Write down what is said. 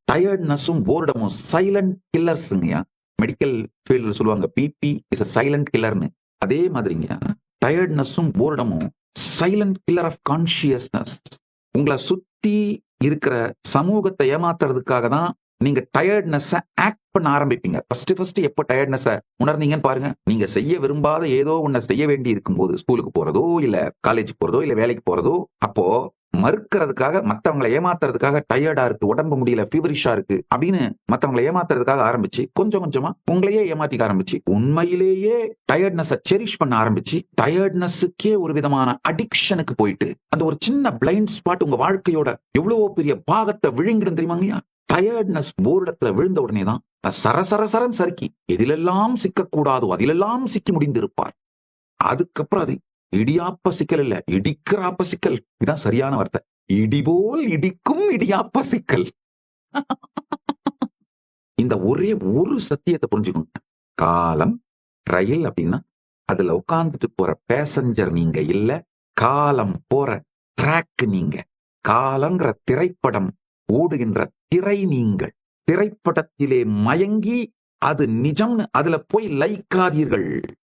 டயர்ட்னஸும் போர்டமும் silent கில்லர்ஸுங்கய்யா. Medical ஃபீல்டில் சொல்லுவாங்க BP is a silent கில்லர்னு. அதே மாதிரிங்க டயர்ட்னஸும் போர்டமும் சைலண்ட் கில்லர் ஆஃப் கான்சியஸ்னஸ். உங்களை சுத்தி இருக்கிற சமூகத்தை ஏமாத்துறதுக்காக தான் நீங்க டயர்ட்னஸ் ஆக்ட் பண்ண ஆரம்பிப்பீங்க. ஃபர்ஸ்ட் எப்போ டயர்ட்னஸ் உணர்ந்தீங்கன்னு பாருங்க. நீங்க செய்ய விரும்பாத ஏதோ ஒன்ன செய்ய வேண்டி இருக்கும்போது, ஸ்கூலுக்கு போறதோ இல்ல காலேஜ் போறதோ இல்ல வேலைக்கு போறதோ, அப்போ மறுக்கிறதுக்காக, மத்தவங்களை ஏமாத்துறதுக்காக டயர்டா இருக்கு, உடம்பு முடியல, ஃபீவரிஷா இருக்கு அப்படின்னு மத்தவங்களை ஏமாத்துறதுக்காக ஆரம்பிச்சு கொஞ்சம் கொஞ்சமா உங்களையே ஏமாத்திக்க ஆரம்பிச்சு உண்மையிலேயே டயர்ட்னஸ் செரிஷ் பண்ண ஆரம்பிச்சு டயர்ட்னஸுக்கே ஒரு விதமான அடிக்ஷனுக்கு போயிட்டு அந்த ஒரு சின்ன பிளைண்ட் ஸ்பாட் உங்க வாழ்க்கையோட எவ்வளவு பெரிய பாகத்தை விழுங்கிடும் தெரியுமாங்கய்யா. டயர்ட்னஸ் போர்டத்துல விழுந்த உடனே தான் சரசரசரன் சறுக்கி எதிலெல்லாம் சிக்கக்கூடாதோ அதிலெல்லாம் சிக்கி முடிந்திருப்பார். அதுக்கப்புறம் அது இடியாப்ப சிக்கல் இல்ல, இடிக்கிறாப்ப சிக்கல். இதுதான் சரியான வார்த்தை. இடிபோல் இடிக்கும் இடியாப்ப சிக்கல். இந்த ஒரே ஒரு சத்தியத்தை புரிஞ்சுக்கோங்க. காலம் ரயில் அப்படின்னா அதுல உட்கார்ந்துட்டு போற பேசஞ்சர் நீங்க இல்ல, காலம் போற ட்ராக் நீங்க. காலங்கிற திரைப்படம் ஓடுகின்ற திரை நீங்கள். திரைப்படத்திலே மயங்கி அது நிஜம்னு அதுல போய் லைக்காதீர்கள்.